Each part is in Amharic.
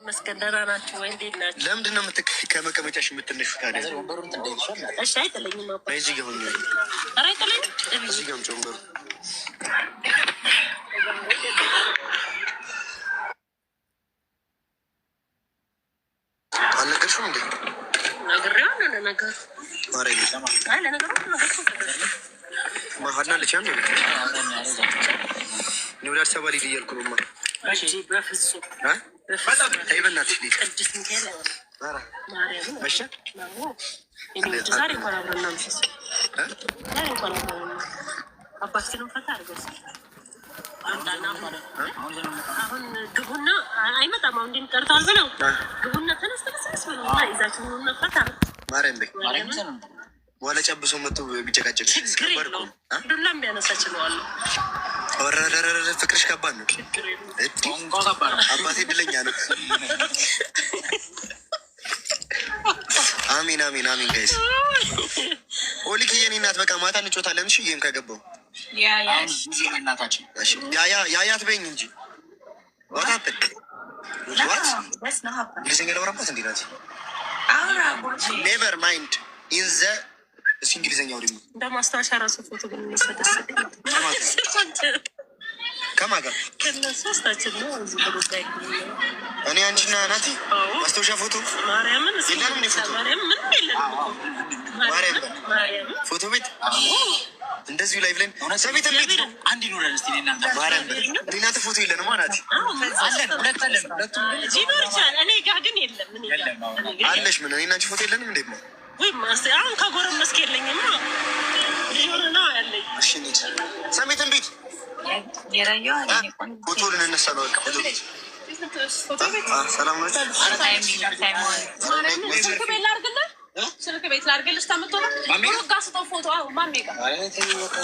መስገን ደህና ናችሁ ወይ? እንዴት ናችሁ? ለምንድን ነው ከመቀመጫሽ የምትነሹ ታዲያ? እሺ አይጥለኝም። እዚህ ጋር ሆኜ ኧረ አይጥለኝም። እዚህ ጋር ወንበሩ አልነገርሽውም እንዴ? ነግሬዋለሁ። ለነገሩ ማሀድና ልቻ ነው ወደ አዲስ አበባ ልሂድ እያልኩ ነው። በፍጹም ተይ በእናትሽ ልሂድ። ዛሬ እንኳን አብረን እናምሽስ። ዛሬ እንኳን አባትህንም ፈታ አድርገው አሁን ግቡና አይመጣም። አሁን እንዴት ጠርተዋል ብለው ግቡና ተነስተነስ ብለው እና ይዛችሁ ፈታ ማርያም በይ ዋለ ጨብሶ መጥቶ ቢጨቃጨቅ ዱላም ቢያነሳ ችለዋለሁ። ወረረረረ ፍቅርሽ ከባድ ነው። አባቴ እድለኛ ነው። አሚን አሚን አሚን። ጋይስ ኦሊክ የኔ እናት በቃ ማታ እንጮታለን። እሺ ጌም ከገባው ያያት በይኝ እንጂ እንግሊዝኛ ለወራባት እንዲ ናት። ኔቨር ማይንድ ኢንዘ እሱ እንግሊዝኛው ደግሞ እንደ ማስታወሻ ራሱ ፎቶ ግን የሚሰደስ ከማን ጋር ከነሶስታችን ነው። እኔ አንቺና ናቲ ማስታወሻ ፎቶ ማርያምን የለንም። እኔ ፎቶ ማርያም ፎቶ ቤት እንደዚሁ ላይ ብለን ሰቤት ቤት ነው አንድ ይኖረን እስቲ እናንተ ማርያም እናንተ ፎቶ የለንም ናቲ እኔ ጋር ግን የለም አለሽ። ምን እኔ አንቺ ፎቶ የለንም እንዴ? ወይ ማስ አሁን ከጎረም መስክ የለኝማ ሊሆንና ያለኝ እሺ እንዴ ሰሜትን ቤት ፎቶ ልንነሳ ነው። በቃ ፎቶ ቤት ሰላም ነው። ስልክ ቤት ላድርግልሽ። ታምቶ ነው ብሩክ ጋር ስጠው ፎቶ ማሜ ጋር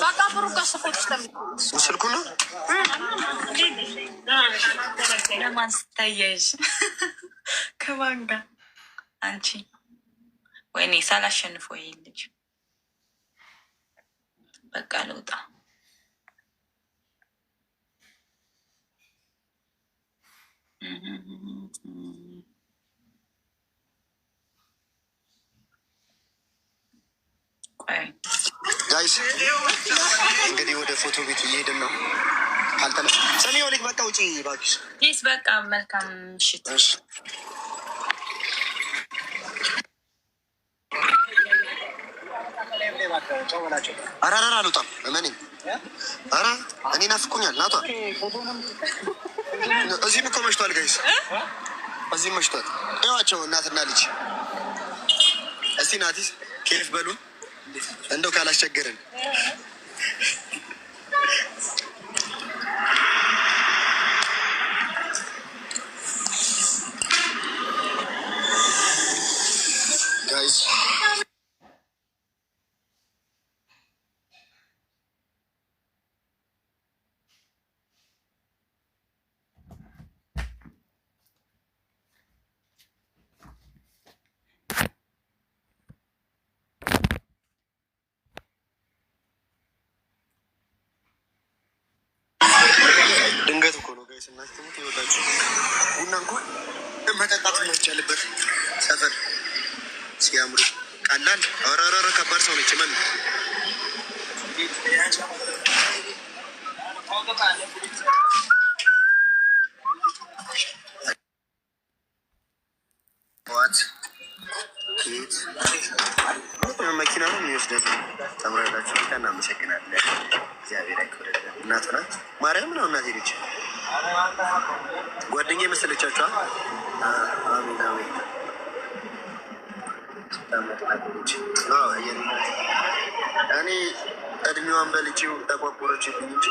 በቃ ብሩክ ጋር ስጠው ፎቶ ስልኩ ነው ለማን ስታያይሽ ከማን ጋር አንቺ? ወይኔ ሳላሸንፈው ይሄ ልጅ በቃ ልውጣ። ጋይስ እንግዲህ ወደ ፎቶ ቤት እየሄድን ነው። ካልተነ ሰሚ ወሊክ በቃ ውጪ እባክሽ። ይስ በቃ መልካም ምሽት። አራራ አልወጣም እመነኝ። ኧረ እኔ ናፍቆኛል። ናቷ እዚህም እኮ መሽቷል ጋይስ፣ እዚህም መሽቷል። ይዋቸው እናትና ልጅ። እስቲ ናቲስ ኬፍ በሉን እንደው ካላስቸገርን ጋይስ። ድንገት እኮ ነው ጋይስ እናስተምት ይወጣችሁ ቡና እንኳን መጠጣት የማይቻልበት ሰፈር ሲያምሩ ቀላል አወራራ ከባድ ሰው ነች። ማን ዋት ኪት መኪና ነው የሚወስደው። ተምራላችሁ እናመሰግናለን። እግዚአብሔር ያክብርልን። እናት ናት ማርያም ነው እናት ሄደች ጓደኛ የመሰለቻችኋ። አሜን አሜን። እኔ እድሜዋን በልጪው ተቋቆረችብኝ እንጂ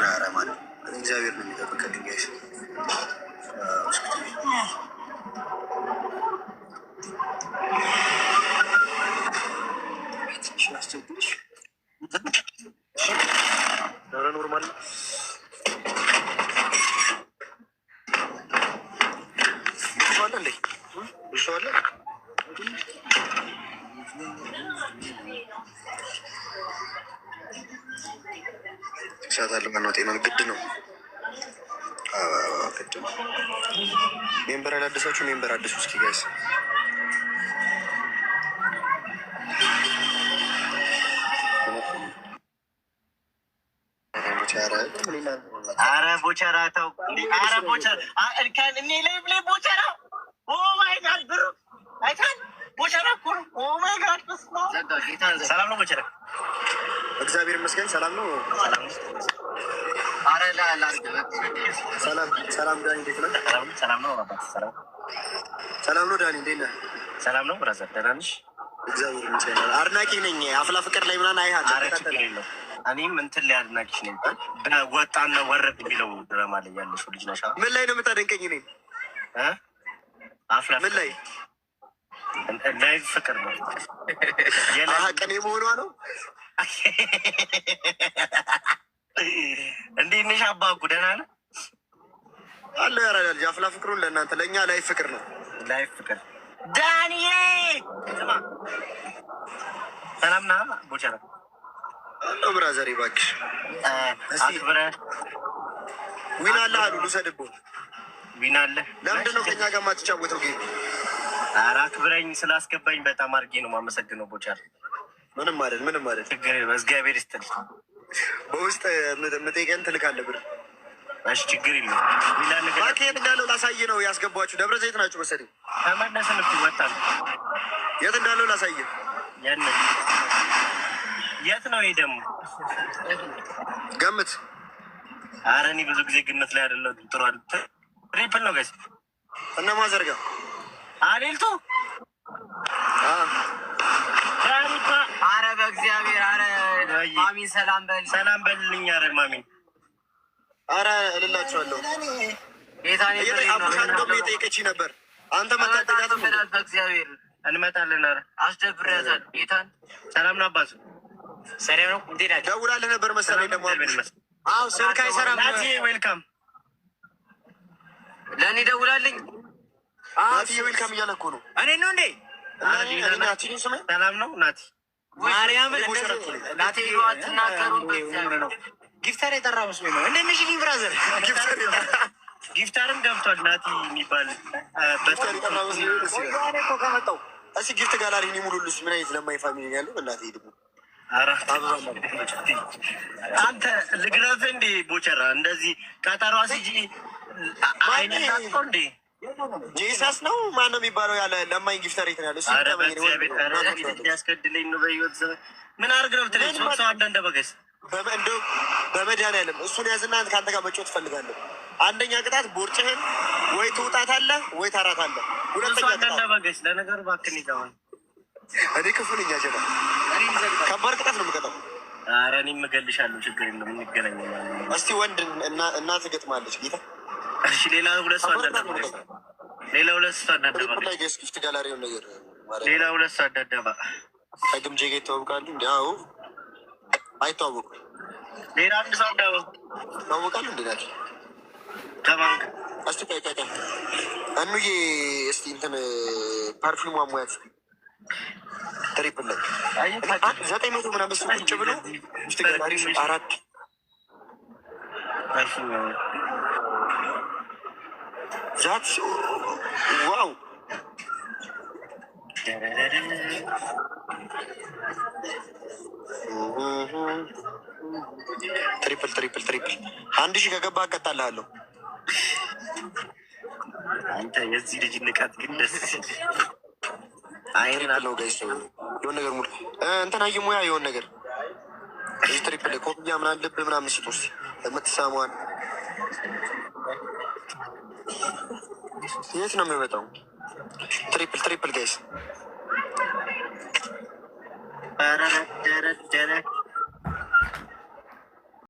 ኧረ ማለት እግዚአብሔር ነው የሚጠብቅልኝ ጋይስ። ኖርማል አለ እንዴ? ይሳታል። ማነው ጤና ግድ ነው። ግድ ነው። ሜምበር ያላደሳችሁ ሜምበር አዲሱ እስኪ ጋይስ አረ ቦቸራ ተው። አረ ቦቸራ እልካን እኔ ላይ ቦቸራ ኦ ማይ ጋድ ብሩ አይታን ቦቸራ እኮ ነው። ኦ ማይ ጋድ ሰላም ነው ቦቸራ? እግዚአብሔር ይመስገን ሰላም ነው። አረ ሰላም ዳኒ እንዴት ነህ? ሰላም ነው አባት ሰላም ነው ዳኒ እንዴት ነህ? ሰላም ነው ብራዘር ደህና ነሽ? እግዚአብሔር ይመስገን አድናቂ ነኝ። አፍላ ፍቅር ላይ ምናምን አይሃቸው። አረ ችግር የለውም። እኔም እንትን ላይ አድናቂሽ ነኝ። በወጣና ወረድ የሚለው ድራማ ላይ ያለሽው ልጅ ነሽ። ምን ላይ ነው የምታደንቀኝ? እኔ አፍላ ምን ላይ ላይ ፍቅር ነው ቀኔ መሆኗ ነው። እንዴት ነሽ አባኩ? ደህና ነህ? አለ ያራዳ ልጅ አፍላ ፍቅሩን ለእናንተ ለእኛ ላይ ፍቅር ነው። ላይ ፍቅር ዳንኤ ሰላም ና ቦቸራ አሎ ብራዘር እባክሽ አክብረህ ዊን አለ አሉ ልውሰድብህ። ዊን አለ ለምንድን ነው ከኛ ጋር የማትጫወተው ጌም? ኧረ አክብረኝ ስላስገባኝ በጣም አድርጌ ነው የማመሰግነው ቦቸራ። ምንም ማለት ችግር እግዚአብሔር ይስጥልኝ። በውስጥ የምጠይቀን ትልካለህ ብር። እሺ ችግር የለውም። ሌላ ነገር የት እንዳለው ላሳይ ነው ያስገባችሁ። ደብረ ዘይት ናችሁ መሰለኝ። ተመለስን እኮ ወጣን። የት እንዳለው ላሳየህ። ያንን የት ነው? ይሄ ደግሞ ገምት። ኧረ እኔ ብዙ ጊዜ ግምት ላይ አይደለሁም። ጥሯል። ትሪፕል ነው ጋይስ። እነ ማዘርጋ አሌልቶ አረ በእግዚአብሔር አረ ማሚን ሰላም በልልኝ። አረ ማሚን አረ እልላችኋለሁ። ጌታኔ አቡሻን ደግሞ የጠየቀችኝ ነበር። አንተ መታጠቃት በእግዚአብሔር እንመጣለን። አረ አስደብሬያታል። ጌታን ሰላም ነው አባቱ ሰላም ነው። እንዴት ናቸው? ደውላለህ ነበር መሰለኝ። ደግሞ አዎ ስልክ አይሰራም። ዌልካም ለእኔ ደውላለኝ። ናቲ ዌልካም እያለ እኮ ነው። እኔ ነው እንዴ? ናቲ ስሜ ሰላም ነው ናቲ ማርያምን ናቲ አትናገሩ። ጊፍተር የጠራ መስሎኝ ነው። እንዴት ነሽ ብራዘር? ጊፍተርም ገብቷል። ናቲ የሚባል ጊፍተር የጠራ መስሎኝ እኮ ከመጣሁ እስኪ ጊፍት ጋላሪ ሙሉ ልስ ምን አይነት ለማይ ፋሚሊ ያለው እናቴ ሄድ አንተ ልግረፍ እንዴ ቦቸራ? እንደዚህ ቀጠሯ ሲጂ አይነታቆ እንዴ ጄሳስ ነው ማን ነው የሚባለው? ያለ ለማኝ ጊፍተር የት ነው ያለው? ያስገድለኝ ነው በህይወት ዘመን ምን አድርግ ነው ብትለኝ ሶስት ሰው አንዳንድ በገስ እንደው በመድኃኒዓለም እሱን ያዝና ከአንተ ጋር መጫወት እፈልጋለሁ። አንደኛ ቅጣት ቦርጭህን ወይ ትውጣታለህ ወይ ታራታለህ። ሁለተኛ አንዳንድ በገስ ለነገሩ እባክህን ይገባል። እኔ ክፉ ነኝ። አጀባ ከባድ ቅጣት ነው የምቀጣው። ኧረ እኔም እገልሻለሁ። ችግር የለም እንገናኛለን። እስቲ ወንድ እናት ገጥማለች ጌታ። እሺ ሌላ ሁለት ሰው አዳደባ ሌላ ሁለት ሰው አዳደባ ላይ ጊፍት ጋላሪውን ነገር ሌላ ሁለት ሰው አዳደባ ከግምጄ ጋር ይተዋወቃሉ እንዲ? አዎ አይተዋወቁም። ሌላ አንድ ሰው አዳባ ይተዋወቃሉ እንዲ ናቸው። ከማን እስቲ ቀይ እኑዬ እስቲ እንትን ፓርፊውም አሟያት ትሪፕል ላይ 900 ምናምን እሱ ቁጭ ብሎ ጊፍት ጋላሪ 4 ዛት ዋው ትሪፕል 1000 ከገባ እቀጣልሃለሁ። አንተ የዚህ ልጅ ንቀት ግን ደስ አይን አለው ጋይስ። የሆነ ነገር ሙሉ እንትና ሙያ የሆነ ነገር እዚህ ትሪፕል ኮፍያ ምናምን ልብ ምናምን ስጡስ የምትሳሟን የት ነው የሚመጣው? ትሪፕል ጋይስ